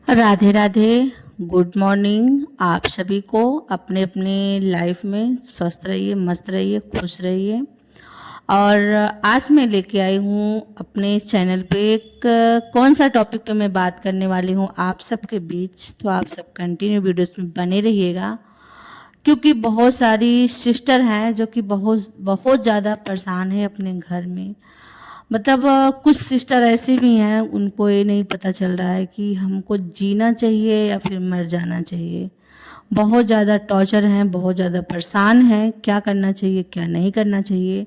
Radhe Radhe. Good morning आप सभी को। अपने अपने लाइफ में स्वस्थ रहिए, मस्त रहिए, खुश रहिए। और आज मैं लेके आई हूँ अपने चैनल पे एक कौन सा टॉपिक पे मैं बात करने वाली हूँ आप सबके बीच। तो आप सब कंटिन्यू वीडियोस में बने रहिएगा, क्योंकि बहुत सारी सिस्टर हैं जो कि बहुत बहुत ज़्यादा परेशान है अपने घर में। मतलब कुछ सिस्टर ऐसे भी हैं, उनको ये नहीं पता चल रहा है कि हमको जीना चाहिए या फिर मर जाना चाहिए। बहुत ज़्यादा टॉर्चर हैं, बहुत ज़्यादा परेशान हैं, क्या करना चाहिए क्या नहीं करना चाहिए।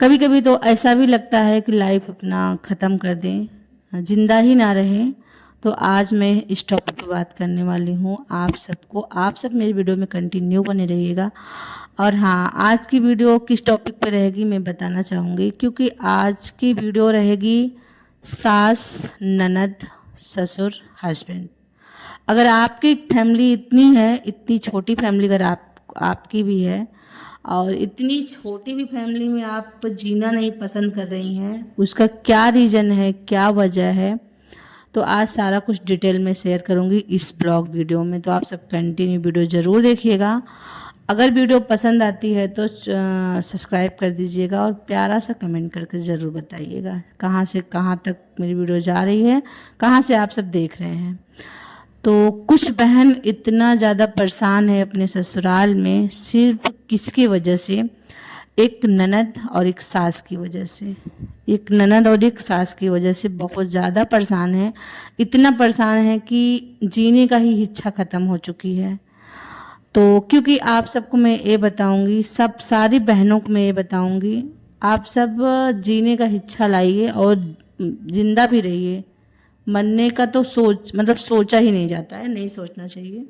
कभी कभी तो ऐसा भी लगता है कि लाइफ अपना ख़त्म कर दें, जिंदा ही ना रहें। तो आज मैं इस टॉपिक पे बात करने वाली हूँ आप सबको। आप सब मेरी वीडियो में कंटिन्यू बने रहिएगा। और हाँ, आज की वीडियो किस टॉपिक पे रहेगी मैं बताना चाहूँगी, क्योंकि आज की वीडियो रहेगी सास, ननद, ससुर, हस्बैंड। अगर आपकी फैमिली इतनी है, इतनी छोटी फैमिली अगर आपकी भी है, और इतनी छोटी भी फैमिली में आप जीना नहीं पसंद कर रही हैं, उसका क्या रीज़न है, क्या वजह है, तो आज सारा कुछ डिटेल में शेयर करूंगी इस ब्लॉग वीडियो में। तो आप सब कंटिन्यू वीडियो ज़रूर देखिएगा। अगर वीडियो पसंद आती है तो सब्सक्राइब कर दीजिएगा और प्यारा सा कमेंट करके ज़रूर बताइएगा कहाँ से कहाँ तक मेरी वीडियो जा रही है, कहाँ से आप सब देख रहे हैं। तो कुछ बहन इतना ज़्यादा परेशान है अपने ससुराल में, सिर्फ किसकी वजह से, एक ननद और एक सास की वजह से। एक ननद और एक सास की वजह से बहुत ज़्यादा परेशान है। इतना परेशान है कि जीने का ही इच्छा ख़त्म हो चुकी है। तो क्योंकि आप सबको मैं ये बताऊंगी, सब सारी बहनों को मैं ये बताऊंगी, आप सब जीने का इच्छा लाइए और जिंदा भी रहिए। मरने का तो सोचा ही नहीं जाता है, नहीं सोचना चाहिए।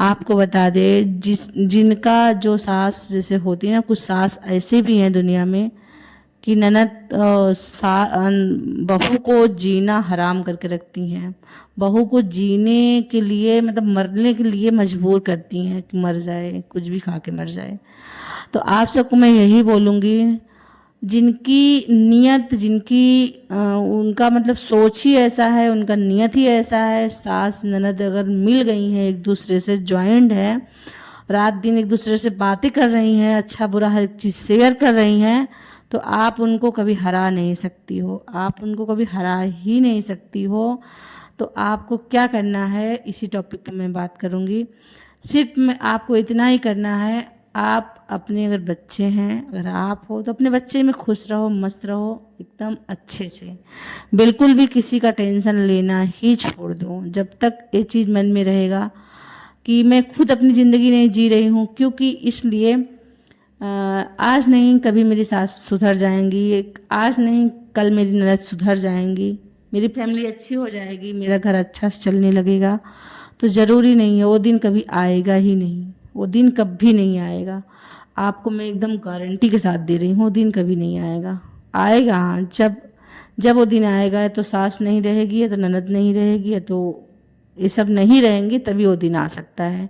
आपको बता दे, जिनका जो सास जैसे होती है ना, कुछ सास ऐसे भी हैं दुनिया में कि ननद बहू को जीना हराम करके रखती हैं। बहू को जीने के लिए, मतलब मरने के लिए मजबूर करती हैं कि मर जाए, कुछ भी खा के मर जाए। तो आप सबको मैं यही बोलूँगी, जिनकी नियत, उनका मतलब सोच ही ऐसा है, उनका नियत ही ऐसा है, सास ननद अगर मिल गई हैं, एक दूसरे से ज्वाइंट है, रात दिन एक दूसरे से बातें कर रही हैं, अच्छा बुरा हर एक चीज़ शेयर कर रही हैं, तो आप उनको कभी हरा नहीं सकती हो, आप उनको कभी हरा ही नहीं सकती हो। तो आपको क्या करना है, इसी टॉपिक पे मैं बात करूँगी। सिर्फ मैं आपको इतना ही करना है, आप अपने अगर बच्चे हैं, अगर आप हो तो अपने बच्चे में खुश रहो, मस्त रहो एकदम अच्छे से। बिल्कुल भी किसी का टेंशन लेना ही छोड़ दो। जब तक ये चीज़ मन में रहेगा कि मैं खुद अपनी ज़िंदगी नहीं जी रही हूँ, क्योंकि इसलिए आज नहीं कभी मेरी सास सुधर जाएंगी, आज नहीं कल मेरी ननद सुधर जाएंगी, मेरी फैमिली अच्छी हो जाएगी, मेरा घर अच्छा से चलने लगेगा। तो ज़रूरी नहीं है, वो दिन कभी आएगा ही नहीं, वो दिन कभी नहीं आएगा। आपको मैं एकदम गारंटी के साथ दे रही हूँ, वो दिन कभी नहीं आएगा। आएगा हाँ, जब जब वो दिन आएगा, तो सास नहीं रहेगी, या तो ननद नहीं रहेगी, या तो ये सब नहीं रहेंगे, तभी वो दिन आ सकता है।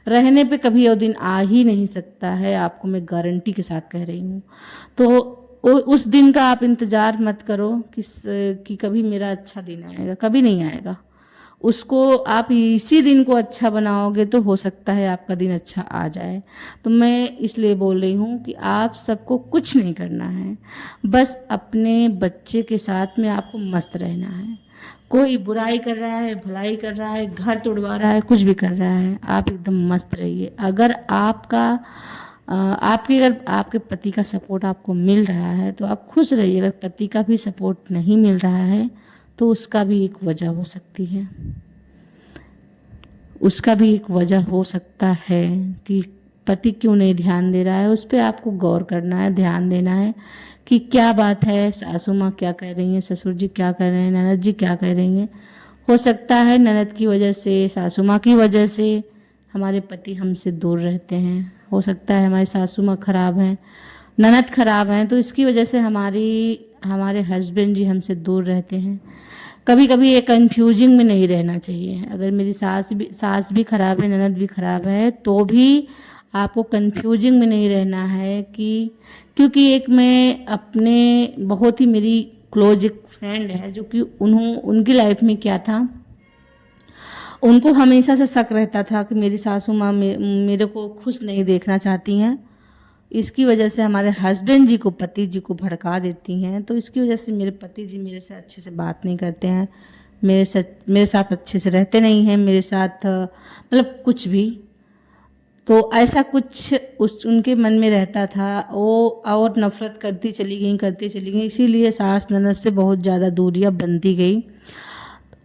रहने पे कभी वो दिन आ ही नहीं सकता है, आपको मैं गारंटी के साथ कह रही हूँ। तो उस दिन का आप इंतज़ार मत करो कि कभी मेरा अच्छा दिन आएगा, कभी नहीं आएगा। उसको आप इसी दिन को अच्छा बनाओगे तो हो सकता है आपका दिन अच्छा आ जाए। तो मैं इसलिए बोल रही हूँ कि आप सबको कुछ नहीं करना है, बस अपने बच्चे के साथ में आपको मस्त रहना है। कोई बुराई कर रहा है, भलाई कर रहा है, घर तोड़वा रहा है, कुछ भी कर रहा है, आप एकदम मस्त रहिए। अगर अगर आपके पति का सपोर्ट आपको मिल रहा है तो आप खुश रहिए। अगर पति का भी सपोर्ट नहीं मिल रहा है तो उसका भी एक वजह हो सकती है, उसका भी एक वजह हो सकता है कि पति क्यों नहीं ध्यान दे रहा है। उस पर आपको गौर करना है, ध्यान देना है कि क्या बात है, सासू माँ क्या कह रही हैं, ससुर जी क्या कह रहे हैं, ननद जी क्या कह रही हैं। हो सकता है ननद की वजह से, सासू माँ की वजह से हमारे पति हमसे दूर रहते हैं। हो सकता है हमारी सासू माँ खराब हैं, ननद खराब हैं, तो इसकी वजह से हमारे हस्बैंड जी हमसे दूर रहते हैं। कभी कभी ये कंफ्यूजिंग में नहीं रहना चाहिए। अगर मेरी सास भी खराब है, ननद भी खराब है, तो भी आपको कंफ्यूजिंग में नहीं रहना है क्योंकि एक मैं अपने बहुत ही मेरी क्लोज एक फ्रेंड है, जो कि उनकी लाइफ में क्या था, उनको हमेशा से शक रहता था कि मेरी सासू माँ मेरे को खुश नहीं देखना चाहती हैं। इसकी वजह से हमारे हस्बैंड जी को, पति जी को भड़का देती हैं। तो इसकी वजह से मेरे पति जी मेरे से अच्छे से बात नहीं करते हैं, मेरे साथ अच्छे से रहते नहीं हैं, मेरे साथ मतलब कुछ भी। तो ऐसा कुछ उनके मन में रहता था, वो और नफ़रत करती चली गई। इसीलिए सास ननद से बहुत ज़्यादा दूरियां बनती गई।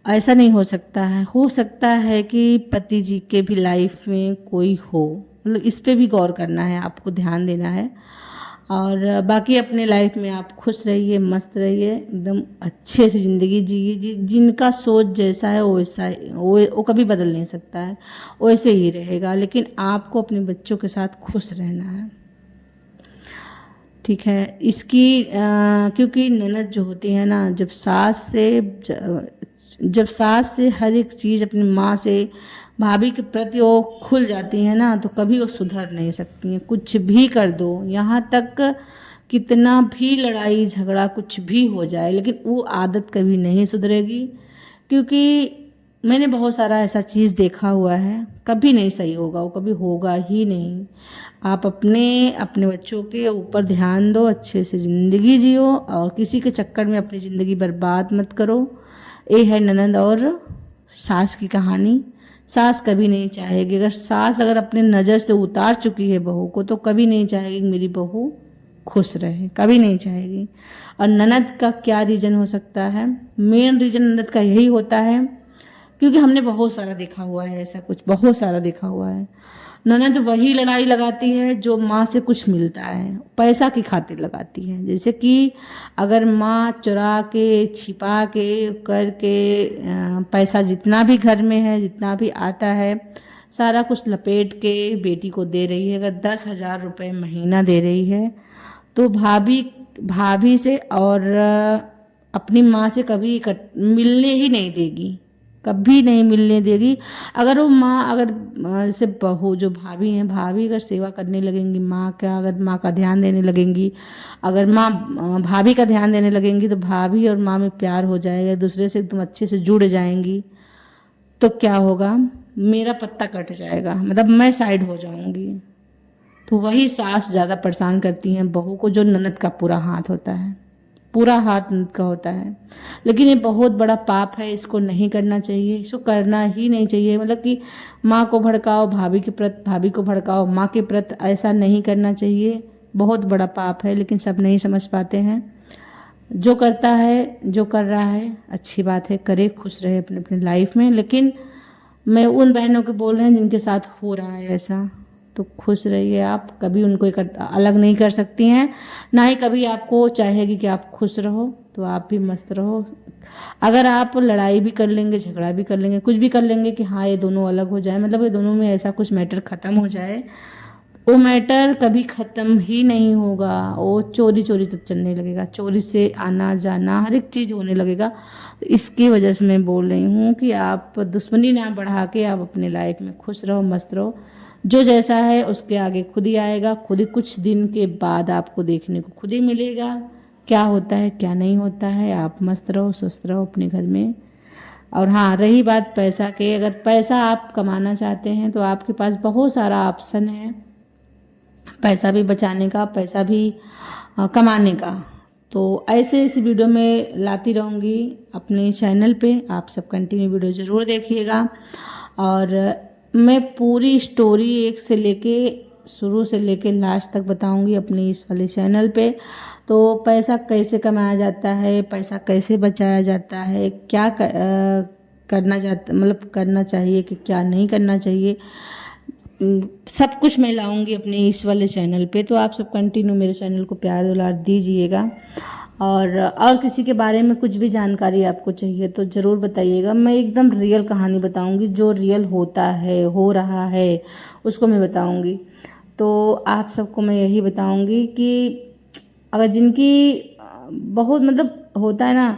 ऐसा नहीं हो सकता है कि पति जी के भी लाइफ में कोई हो, मतलब इस पे भी गौर करना है, आपको ध्यान देना है। और बाकी अपने लाइफ में आप खुश रहिए, मस्त रहिए, एकदम अच्छे से ज़िंदगी जिए। जिनका सोच जैसा है वैसा वो कभी बदल नहीं सकता है, वैसे ही रहेगा। लेकिन आपको अपने बच्चों के साथ खुश रहना है, ठीक है। क्योंकि ननद जो होती है ना, जब सास से हर एक चीज़ अपनी माँ से, भाभी के प्रति वो खुल जाती हैं ना, तो कभी वो सुधर नहीं सकती हैं। कुछ भी कर दो, यहाँ तक कितना भी लड़ाई झगड़ा कुछ भी हो जाए, लेकिन वो आदत कभी नहीं सुधरेगी। क्योंकि मैंने बहुत सारा ऐसा चीज़ देखा हुआ है, कभी नहीं सही होगा, वो कभी होगा ही नहीं। आप अपने बच्चों के ऊपर ध्यान दो, अच्छे से ज़िंदगी जियो, और किसी के चक्कर में अपनी ज़िंदगी बर्बाद मत करो। ये है ननद और सास की कहानी। सास कभी नहीं चाहेगी, अगर अपने नज़र से उतार चुकी है बहू को, तो कभी नहीं चाहेगी कि मेरी बहू खुश रहे, कभी नहीं चाहेगी। और ननद का क्या रीज़न हो सकता है? मेन रीज़न ननद का यही होता है, क्योंकि हमने बहुत सारा देखा हुआ है, ऐसा कुछ बहुत सारा देखा हुआ है। ननद वही लड़ाई लगाती है जो माँ से कुछ मिलता है, पैसा की खातिर लगाती है। जैसे कि अगर माँ चुरा के, छिपा के, करके पैसा जितना भी घर में है, जितना भी आता है, सारा कुछ लपेट के बेटी को दे रही है। अगर 10,000 रुपये महीना दे रही है, तो भाभी से और अपनी माँ से कभी मिलने ही नहीं देगी, कभी नहीं मिलने देगी। अगर वो माँ, अगर जैसे बहू जो भाभी हैं, भाभी अगर सेवा करने लगेंगी अगर माँ का ध्यान देने लगेंगी, अगर माँ भाभी का ध्यान देने लगेंगी, तो भाभी और माँ में प्यार हो जाएगा, एक दूसरे से एकदम अच्छे से जुड़ जाएंगी। तो क्या होगा? मेरा पत्ता कट जाएगा, मतलब मैं साइड हो जाऊंगी। तो वही सास ज़्यादा परेशान करती हैं बहू को, जो ननद का पूरा हाथ होता है, पूरा हाथ ननद का होता है। लेकिन ये बहुत बड़ा पाप है, इसको नहीं करना चाहिए, इसको करना ही नहीं चाहिए। मतलब कि माँ को भड़काओ भाभी के प्रति, भाभी को भड़काओ माँ के प्रति, ऐसा नहीं करना चाहिए, बहुत बड़ा पाप है। लेकिन सब नहीं समझ पाते हैं। जो करता है, जो कर रहा है, अच्छी बात है, करे, खुश रहे अपने अपने लाइफ में। लेकिन मैं उन बहनों को बोल रहे हैं जिनके साथ हो रहा है ऐसा, तो खुश रहिए आप। कभी उनको अलग नहीं कर सकती हैं, ना ही कभी आपको चाहेगी कि आप खुश रहो। तो आप भी मस्त रहो। अगर आप लड़ाई भी कर लेंगे, झगड़ा भी कर लेंगे, कुछ भी कर लेंगे कि हाँ ये दोनों अलग हो जाए, मतलब ये दोनों में ऐसा कुछ मैटर ख़त्म हो जाए, वो मैटर कभी ख़त्म ही नहीं होगा। वो चोरी चोरी तब चलने लगेगा, चोरी से आना जाना हर एक चीज़ होने लगेगा। तो इसकी वजह से मैं बोल रही हूँ कि आप दुश्मनी ना बढ़ा के आप अपने लाइफ में खुश रहो, मस्त रहो। जो जैसा है उसके आगे खुद ही आएगा, खुद ही कुछ दिन के बाद आपको देखने को खुद ही मिलेगा क्या होता है क्या नहीं होता है। आप मस्त रहो, स्वस्थ रहो अपने घर में। और हाँ, रही बात पैसा के, अगर पैसा आप कमाना चाहते हैं तो आपके पास बहुत सारा ऑप्शन है, पैसा भी बचाने का, पैसा भी कमाने का। तो ऐसे इस वीडियो में लाती रहूँगी अपने चैनल पे, आप सब कंटिन्यू वीडियो ज़रूर देखिएगा। और मैं पूरी स्टोरी शुरू से लेके लास्ट तक बताऊंगी अपने इस वाले चैनल पे। तो पैसा कैसे कमाया जाता है, पैसा कैसे बचाया जाता है, क्या करना चाहिए कि क्या नहीं करना चाहिए, सब कुछ मैं लाऊंगी अपने इस वाले चैनल पे। तो आप सब कंटिन्यू मेरे चैनल को प्यार दुलार दीजिएगा। और किसी के बारे में कुछ भी जानकारी आपको चाहिए तो ज़रूर बताइएगा। मैं एकदम रियल कहानी बताऊंगी, जो रियल होता है, हो रहा है, उसको मैं बताऊंगी। तो आप सबको मैं यही बताऊंगी कि अगर जिनकी बहुत मतलब होता है ना,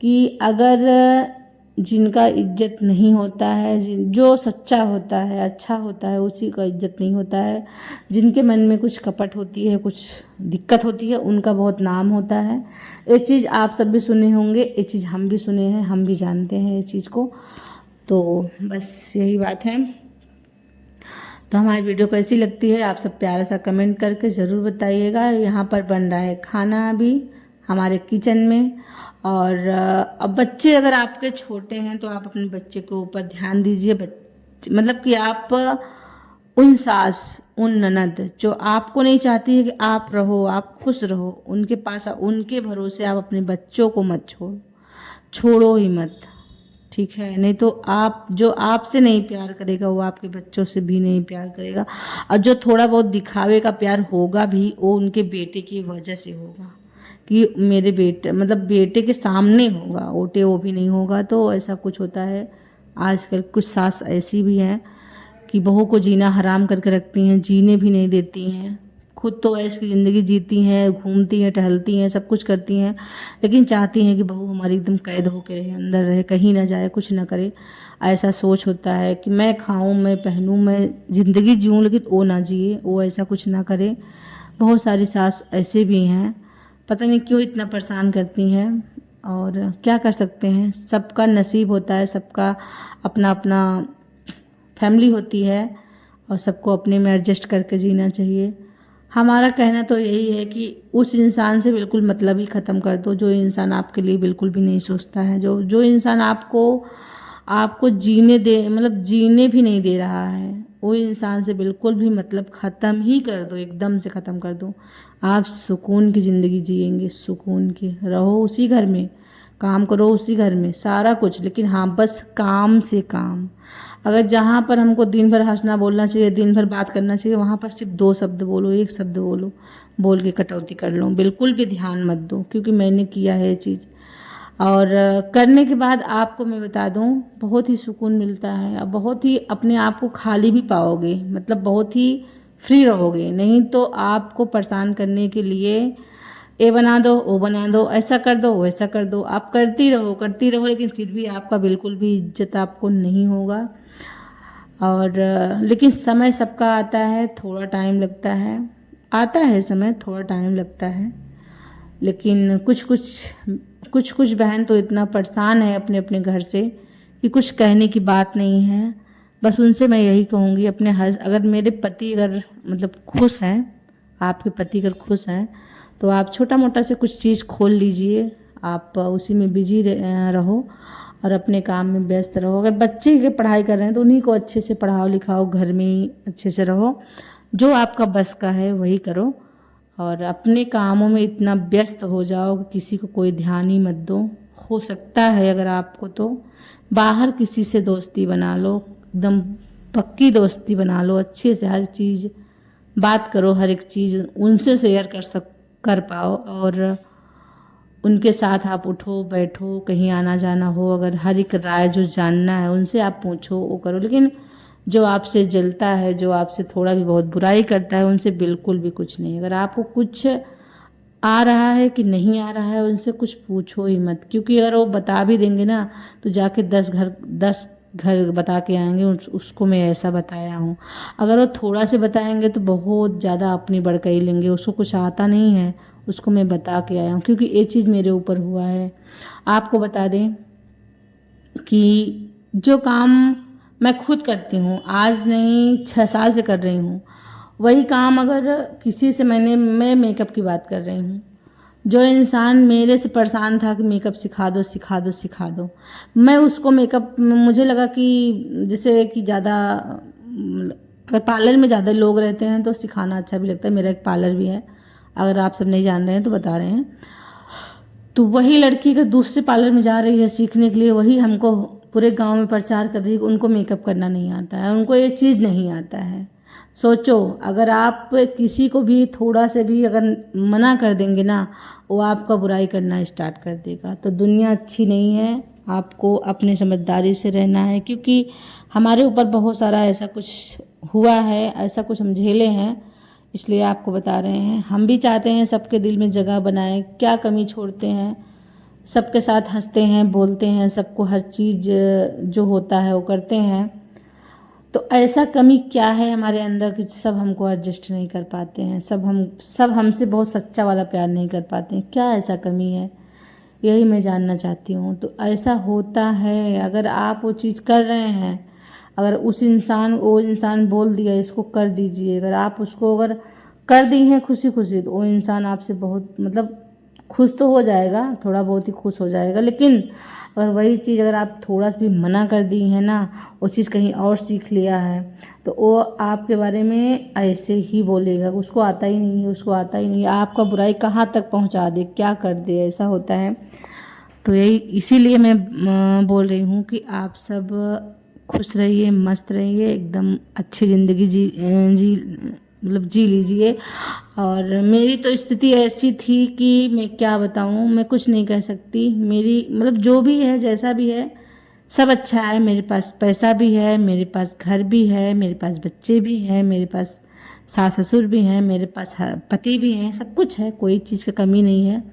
कि अगर जिनका इज्जत नहीं होता है, जो सच्चा होता है, अच्छा होता है, उसी का इज्जत नहीं होता है। जिनके मन में कुछ कपट होती है, कुछ दिक्कत होती है, उनका बहुत नाम होता है। ये चीज़ आप सब भी सुने होंगे, ये चीज़ हम भी सुने हैं, हम भी जानते हैं इस चीज़ को। तो बस यही बात है। तो हमारी वीडियो कैसी लगती है आप सब प्यारा सा कमेंट करके ज़रूर बताइएगा। यहाँ पर बन रहा है खाना अभी हमारे किचन में। और अब बच्चे अगर आपके छोटे हैं तो आप अपने बच्चे के ऊपर ध्यान दीजिए। मतलब कि आप उन सास उन ननद जो आपको नहीं चाहती है कि आप रहो, आप खुश रहो, उनके पास उनके भरोसे आप अपने बच्चों को मत छोड़ो ही मत, ठीक है। नहीं तो आप जो आपसे नहीं प्यार करेगा वो आपके बच्चों से भी नहीं प्यार करेगा। और जो थोड़ा बहुत दिखावे का प्यार होगा भी वो उनके बेटे की वजह से होगा कि मेरे बेटे मतलब बेटे के सामने होगा, ओटे वो भी नहीं होगा। तो ऐसा कुछ होता है। आजकल कुछ सास ऐसी भी हैं कि बहू को जीना हराम करके रखती हैं, जीने भी नहीं देती हैं। खुद तो ऐसी ज़िंदगी जीती हैं, घूमती हैं, टहलती हैं, सब कुछ करती हैं, लेकिन चाहती हैं कि बहू हमारी एकदम कैद होकर रहे, अंदर रहे, कहीं ना जाए, कुछ ना करे। ऐसा सोच होता है कि मैं खाऊं, मैं पहनूं, मैं ज़िंदगी जीऊं, लेकिन वो ना जिए, वो ऐसा कुछ ना करे। बहुत सारी सास ऐसे भी हैं, पता नहीं क्यों इतना परेशान करती हैं। और क्या कर सकते हैं, सबका नसीब होता है, सबका अपना अपना फैमिली होती है और सबको अपने में एडजस्ट करके जीना चाहिए। हमारा कहना तो यही है कि उस इंसान से बिल्कुल मतलब ही ख़त्म कर दो जो इंसान आपके लिए बिल्कुल भी नहीं सोचता है, जो इंसान आपको जीने दे मतलब जीने भी नहीं दे रहा है, वो इंसान से बिल्कुल भी मतलब ख़त्म ही कर दो, एकदम से ख़त्म कर दो। आप सुकून की ज़िंदगी जिएंगे, सुकून की, रहो उसी घर में, काम करो उसी घर में, सारा कुछ, लेकिन हाँ बस काम से काम। अगर जहाँ पर हमको दिन भर हंसना बोलना चाहिए, दिन भर बात करना चाहिए, वहाँ पर सिर्फ 2 शब्द बोलो, 1 शब्द बोलो, बोल के कटौती कर लो, बिल्कुल भी ध्यान मत दो। क्योंकि मैंने किया है ये चीज़, और करने के बाद आपको मैं बता दूं बहुत ही सुकून मिलता है और बहुत ही अपने आप को खाली भी पाओगे, मतलब बहुत ही फ्री रहोगे। नहीं तो आपको परेशान करने के लिए ये बना दो, वो बना दो, ऐसा कर दो, वैसा कर दो, आप करती रहो, लेकिन फिर भी आपका बिल्कुल भी इज्जत आपको नहीं होगा। और लेकिन समय सबका आता है, थोड़ा टाइम लगता है, आता है समय, थोड़ा टाइम लगता है। लेकिन कुछ बहन तो इतना परेशान है अपने अपने घर से कि कुछ कहने की बात नहीं है। बस उनसे मैं यही कहूँगी, अपने अगर मेरे पति अगर मतलब खुश हैं, आपके पति अगर खुश हैं तो आप छोटा मोटा से कुछ चीज़ खोल लीजिए, आप उसी में बिजी रहो और अपने काम में व्यस्त रहो। अगर बच्चे के पढ़ाई कर रहे हैं तो उन्हीं को अच्छे से पढ़ाओ लिखाओ, घर में ही अच्छे से रहो, जो आपका बस का है वही करो। और अपने कामों में इतना व्यस्त हो जाओ कि किसी को कोई ध्यान ही मत दो। हो सकता है अगर आपको तो बाहर किसी से दोस्ती बना लो, एकदम पक्की दोस्ती बना लो, अच्छे से हर चीज़ बात करो, हर एक चीज़ उनसे शेयर कर पाओ। और उनके साथ आप उठो बैठो, कहीं आना जाना हो, अगर हर एक राय जो जानना है उनसे आप पूछो, वो करो। लेकिन जो आपसे जलता है, जो आपसे थोड़ा भी बहुत बुराई करता है, उनसे बिल्कुल भी कुछ नहीं। अगर आपको कुछ आ रहा है कि नहीं आ रहा है, उनसे कुछ पूछो ही मत। क्योंकि अगर वो बता भी देंगे ना तो जाके 10 घर बता के आएंगे उसको मैं ऐसा बताया हूँ। अगर वो थोड़ा से बताएंगे तो बहुत ज़्यादा अपनी बड़काई लेंगे, उसको कुछ आता नहीं है, उसको मैं बता के आया हूँ। क्योंकि ये चीज़ मेरे ऊपर हुआ है। आपको बता दें कि जो काम मैं खुद करती हूँ, आज नहीं 6 साल से कर रही हूँ, वही काम अगर किसी से मैं मेकअप की बात कर रही हूँ, जो इंसान मेरे से परेशान था कि मेकअप सिखा दो, मैं उसको मेकअप, मुझे लगा कि जैसे कि ज़्यादा अगर पार्लर में ज़्यादा लोग रहते हैं तो सिखाना अच्छा भी लगता है। मेरा एक पार्लर भी है, अगर आप सब नहीं जान रहे हैं तो बता रहे हैं। तो वही लड़की अगर दूसरे पार्लर में जा रही है सीखने के लिए, वही हमको पूरे गांव में प्रचार कर रही है कि उनको मेकअप करना नहीं आता है, उनको ये चीज़ नहीं आता है। सोचो, अगर आप किसी को भी थोड़ा से भी अगर मना कर देंगे ना, वो आपका बुराई करना स्टार्ट कर देगा। तो दुनिया अच्छी नहीं है, आपको अपने समझदारी से रहना है। क्योंकि हमारे ऊपर बहुत सारा ऐसा कुछ हुआ है, ऐसा कुछ हम झेले हैं, इसलिए आपको बता रहे हैं। हम भी चाहते हैं सबके दिल में जगह बनाए, क्या कमी छोड़ते हैं, सबके साथ हंसते हैं, बोलते हैं, सबको हर चीज़ जो होता है वो करते हैं। तो ऐसा कमी क्या है हमारे अंदर कि सब हमको एडजस्ट नहीं कर पाते हैं, सब हमसे बहुत सच्चा वाला प्यार नहीं कर पाते हैं? क्या ऐसा कमी है यही मैं जानना चाहती हूँ। तो ऐसा होता है, अगर आप वो चीज़ कर रहे हैं, अगर वो इंसान बोल दिया इसको कर दीजिए, अगर आप उसको अगर कर दी हैं खुशी खुशी, तो वो इंसान आपसे बहुत मतलब खुश तो हो जाएगा, थोड़ा बहुत ही खुश हो जाएगा। लेकिन अगर वही चीज़ अगर आप थोड़ा सा भी मना कर दी है ना, वो चीज़ कहीं और सीख लिया है, तो वो आपके बारे में ऐसे ही बोलेगा। उसको आता ही नहीं है, उसको आता ही नहीं है, आपका बुराई कहाँ तक पहुँचा दे, क्या कर दे, ऐसा होता है। तो यही इसीलिए मैं बोल रही हूँ कि आप सब खुश रहिए, मस्त रहिए, एकदम अच्छी ज़िंदगी जी लीजिए। और मेरी तो स्थिति ऐसी थी कि मैं क्या बताऊँ, मैं कुछ नहीं कह सकती। मेरी मतलब जो भी है, जैसा भी है, सब अच्छा है। मेरे पास पैसा भी है, मेरे पास घर भी है, मेरे पास बच्चे भी हैं, मेरे पास सास ससुर भी हैं, मेरे पास पति भी हैं, सब कुछ है, कोई चीज़ की कमी नहीं है।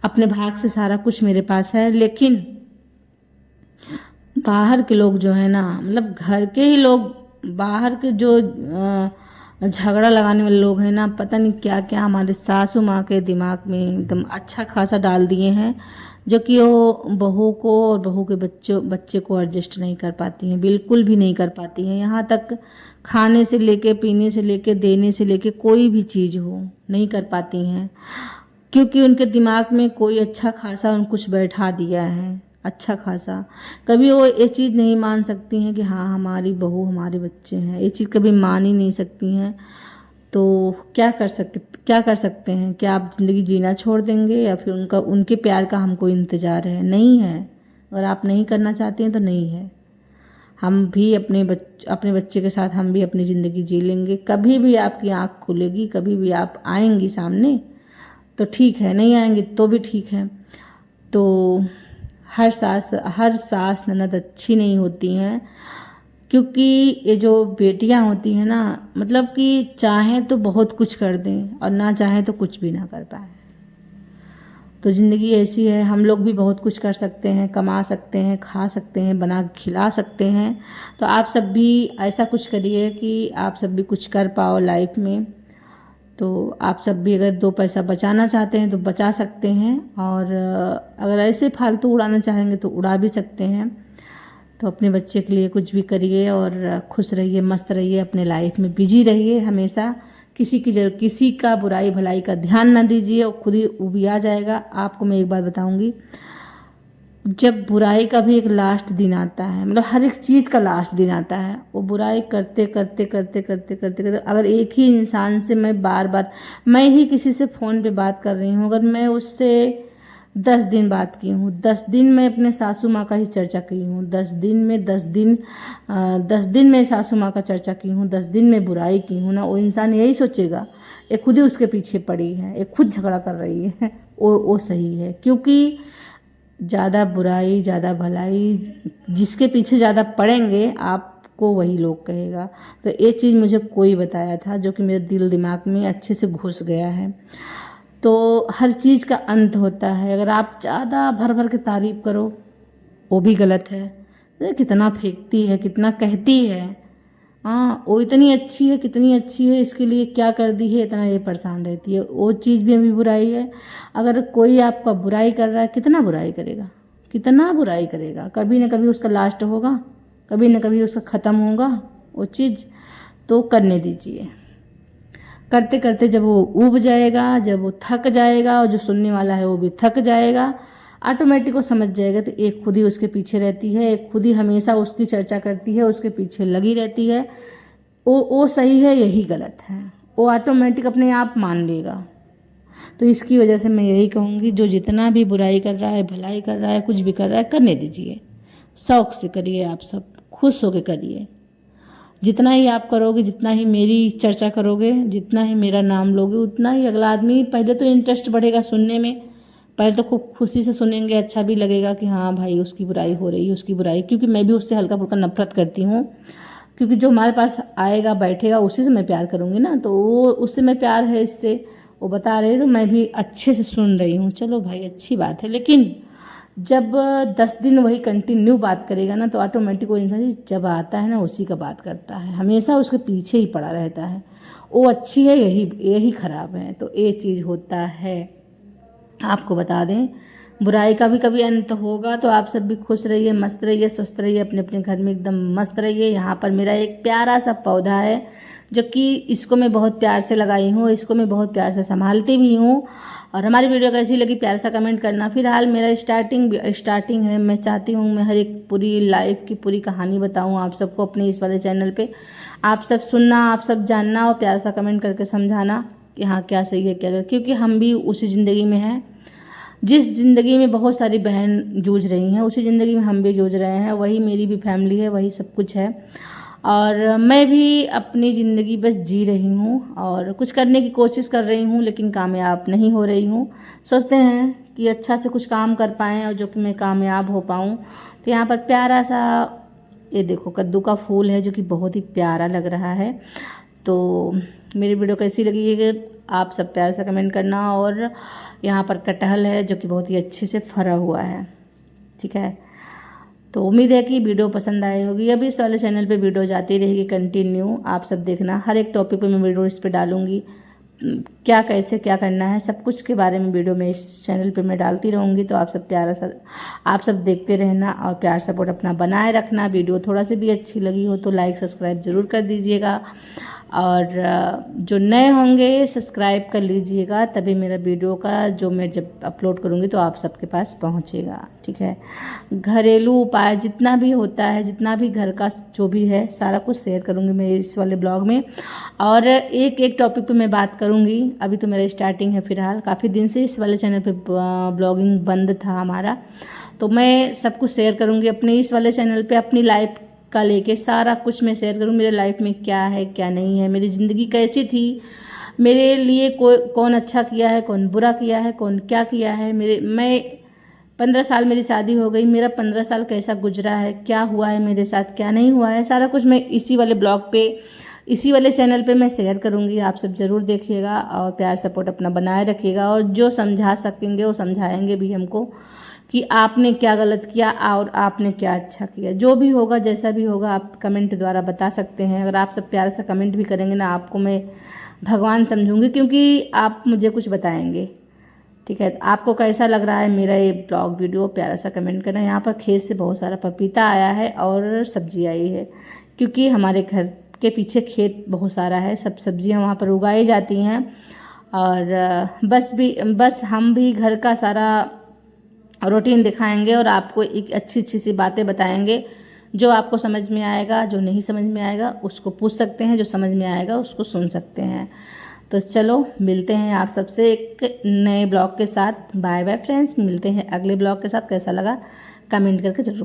अपने भाग से सारा कुछ मेरे पास है। लेकिन बाहर के लोग जो है ना, मतलब घर के ही लोग, बाहर के जो झगड़ा लगाने वाले लोग हैं ना, पता नहीं क्या क्या हमारे सासू माँ के दिमाग में एकदम अच्छा खासा डाल दिए हैं, जो कि वो बहू को और बहू के बच्चे को एडजस्ट नहीं कर पाती हैं, बिल्कुल भी नहीं कर पाती हैं। यहाँ तक खाने से लेके, पीने से लेके, देने से लेके, कोई भी चीज़ हो नहीं कर पाती हैं, क्योंकि उनके दिमाग में कोई अच्छा खासा कुछ बैठा दिया है, अच्छा खासा। कभी वो ये चीज़ नहीं मान सकती हैं कि हाँ हमारी बहू हमारे बच्चे हैं, ये चीज़ कभी मान ही नहीं सकती हैं। तो क्या कर सकते हैं? क्या आप ज़िंदगी जीना छोड़ देंगे, या फिर उनके प्यार का हमको इंतज़ार है? नहीं है। अगर आप नहीं करना चाहते हैं तो नहीं है। हम भी अपने बच्चे के साथ हम भी अपनी ज़िंदगी जी लेंगे। कभी भी आपकी आँख खुलेगी, कभी भी आप आएंगी सामने तो ठीक है, नहीं आएंगे तो भी ठीक है। तो हर सास ननद अच्छी नहीं होती हैं, क्योंकि ये जो बेटियां होती हैं ना, मतलब कि चाहें तो बहुत कुछ कर दें और ना चाहें तो कुछ भी ना कर पाए। तो ज़िंदगी ऐसी है, हम लोग भी बहुत कुछ कर सकते हैं, कमा सकते हैं, खा सकते हैं, बना के खिला सकते हैं। तो आप सब भी ऐसा कुछ करिए कि आप सब भी कुछ कर पाओ लाइफ में। तो आप सब भी अगर दो पैसा बचाना चाहते हैं तो बचा सकते हैं, और अगर ऐसे फालतू उड़ाना चाहेंगे तो उड़ा भी सकते हैं। तो अपने बच्चे के लिए कुछ भी करिए और खुश रहिए, मस्त रहिए, अपने लाइफ में बिजी रहिए हमेशा। किसी का बुराई भलाई का ध्यान ना दीजिए, और खुद ही उबिया जाएगा। आपको मैं एक बात बताऊंगी, जब बुराई का भी एक लास्ट दिन आता है, मतलब हर एक चीज़ का लास्ट दिन आता है, वो बुराई करते करते करते करते करते करते अगर एक ही इंसान से मैं ही किसी से फ़ोन पे बात कर रही हूँ, अगर मैं उससे 10 दिन बात की हूँ, 10 दिन में अपने सासू माँ का ही चर्चा की हूँ, 10 दिन में सासू माँ का चर्चा की हूँ, 10 दिन में बुराई की हूँ ना, वो इंसान यही सोचेगा ये खुद ही उसके पीछे पड़ी है, ये खुद झगड़ा कर रही है, वो सही है। क्योंकि ज़्यादा बुराई ज़्यादा भलाई जिसके पीछे ज़्यादा पड़ेंगे, आपको वही लोग कहेगा। तो ये चीज़ मुझे कोई बताया था, जो कि मेरे दिल दिमाग में अच्छे से घुस गया है। तो हर चीज़ का अंत होता है। अगर आप ज़्यादा भर भर के तारीफ़ करो, वो भी गलत है। तो कितना फेंकती है, कितना कहती है, हाँ वो इतनी अच्छी है, कितनी अच्छी है, इसके लिए क्या कर दी है, इतना ये परेशान रहती है, वो चीज़ भी अभी बुराई है। अगर कोई आपका बुराई कर रहा है, कितना बुराई करेगा, कितना बुराई करेगा, कभी ना कभी उसका लास्ट होगा, कभी ना कभी उसका ख़त्म होगा वो चीज़। तो करने दीजिए। करते करते जब वो ऊब जाएगा, जब वो थक जाएगा, और जो सुनने वाला है वो भी थक जाएगा, ऑटोमेटिक वो समझ जाएगा। तो एक खुद ही उसके पीछे रहती है, एक खुद ही हमेशा उसकी चर्चा करती है, उसके पीछे लगी रहती है। वो सही है, यही गलत है, वो ऑटोमेटिक अपने आप मान लेगा। तो इसकी वजह से मैं यही कहूँगी, जो जितना भी बुराई कर रहा है, भलाई कर रहा है, कुछ भी कर रहा है, करने दीजिए। शौक से करिए, आप सब खुश होकर करिए। जितना ही आप करोगे, जितना ही मेरी चर्चा करोगे, जितना ही मेरा नाम लोगे, उतना ही अगला आदमी, पहले तो इंटरेस्ट बढ़ेगा सुनने में, पहले तो खूब खुशी से सुनेंगे, अच्छा भी लगेगा कि हाँ भाई उसकी बुराई हो रही है, उसकी बुराई। क्योंकि मैं भी उससे हल्का फुल्का नफरत करती हूँ, क्योंकि जो हमारे पास आएगा बैठेगा उसी से मैं प्यार करूँगी ना, तो वो उससे मैं प्यार है, इससे वो बता रहे, तो मैं भी अच्छे से सुन रही हूँ, चलो भाई अच्छी बात है। लेकिन जब 10 दिन वही कंटिन्यू बात करेगा ना, तो ऑटोमेटिक वो इंसान जब आता है ना उसी का बात करता है, हमेशा उसके पीछे ही पड़ा रहता है। वो अच्छी है, यही खराब है। तो ये चीज़ होता है। आपको बता दें, बुराई का भी कभी अंत होगा। तो आप सब भी खुश रहिए, मस्त रहिए, स्वस्थ रहिए, अपने अपने घर में एकदम मस्त रहिए। यहाँ पर मेरा एक प्यारा सा पौधा है जो कि इसको मैं बहुत प्यार से लगाई हूँ, इसको मैं बहुत प्यार से संभालती भी हूँ। और हमारी वीडियो कैसी लगी प्यार सा कमेंट करना। फिलहाल मेरा स्टार्टिंग है, मैं चाहती हूँ मैं हर एक पूरी लाइफ की पूरी कहानी बताऊँ आप सबको अपने इस वाले चैनल पे। आप सब सुनना, आप सब जानना और प्यार सा कमेंट करके समझाना कि हाँ क्या सही है क्या गलत, क्योंकि हम भी उसी ज़िंदगी में हैं जिस ज़िंदगी में बहुत सारी बहन जूझ रही हैं, उसी ज़िंदगी में हम भी जूझ रहे हैं। वही मेरी भी फैमिली है, वही सब कुछ है। और मैं भी अपनी ज़िंदगी बस जी रही हूँ और कुछ करने की कोशिश कर रही हूँ, लेकिन कामयाब नहीं हो रही हूँ। सोचते हैं कि अच्छा से कुछ काम कर पाएँ और जो कि मैं कामयाब हो पाऊँ। तो यहाँ पर प्यारा सा ये देखो कद्दू का फूल है जो कि बहुत ही प्यारा लग रहा है। तो मेरी वीडियो कैसी लगी है आप सब प्यार से कमेंट करना। और यहाँ पर कटहल है जो कि बहुत ही अच्छे से फरा हुआ है, ठीक है। तो उम्मीद है कि वीडियो पसंद आई होगी। अभी इस वाले चैनल पे वीडियो जाती रहेगी कंटिन्यू, आप सब देखना। हर एक टॉपिक पे मैं वीडियो इस पे डालूंगी, क्या कैसे क्या करना है सब कुछ के बारे में वीडियो में इस चैनल पे मैं डालती रहूँगी। तो आप सब आप सब देखते रहना और प्यार सपोर्ट अपना बनाए रखना। वीडियो थोड़ा सी भी अच्छी लगी हो तो लाइक सब्सक्राइब ज़रूर कर दीजिएगा, और जो नए होंगे सब्सक्राइब कर लीजिएगा, तभी मेरा वीडियो का जो मैं जब अपलोड करूँगी तो आप सबके पास पहुँचेगा, ठीक है। घरेलू उपाय जितना भी होता है, जितना भी घर का जो भी है सारा कुछ शेयर करूँगी मैं इस वाले ब्लॉग में। और एक एक टॉपिक पे मैं बात करूँगी। अभी तो मेरा स्टार्टिंग है, फिलहाल काफ़ी दिन से इस वाले चैनल पे ब्लॉगिंग बंद था हमारा। तो मैं सब कुछ शेयर करूँगी अपने इस वाले चैनल पे, अपनी लाइफ का लेके सारा कुछ मैं शेयर करूँ। मेरे लाइफ में क्या है क्या नहीं है, मेरी ज़िंदगी कैसी थी, मेरे लिए कौन अच्छा किया है, कौन बुरा किया है, कौन क्या किया है। मैं 15 साल मेरी शादी हो गई, मेरा 15 साल कैसा गुजरा है, क्या हुआ है मेरे साथ, क्या नहीं हुआ है, सारा कुछ मैं इसी वाले ब्लॉग पे, इसी वाले चैनल पे मैं शेयर करूँगी। आप सब ज़रूर देखिएगा और प्यार सपोर्ट अपना बनाए रखिएगा। और जो समझा सकेंगे वो समझाएंगे भी हमको कि आपने क्या गलत किया और आपने क्या अच्छा किया। जो भी होगा जैसा भी होगा आप कमेंट द्वारा बता सकते हैं। अगर आप सब प्यार से कमेंट भी करेंगे ना, आपको मैं भगवान समझूंगी, क्योंकि आप मुझे कुछ बताएंगे, ठीक है। आपको कैसा लग रहा है मेरा ये ब्लॉग वीडियो, प्यारा सा कमेंट करना। यहाँ पर खेत से बहुत सारा पपीता आया है और सब्जी आई है, क्योंकि हमारे घर के पीछे खेत बहुत सारा है, सब सब्जियाँ वहाँ पर उगाई जाती हैं। और बस हम भी घर का सारा रूटीन दिखाएंगे और आपको एक अच्छी अच्छी सी बातें बताएंगे। जो आपको समझ में आएगा, जो नहीं समझ में आएगा उसको पूछ सकते हैं, जो समझ में आएगा उसको सुन सकते हैं। तो चलो मिलते हैं आप सबसे एक नए ब्लॉग के साथ। बाय बाय फ्रेंड्स, मिलते हैं अगले ब्लॉग के साथ। कैसा लगा कमेंट करके जरूर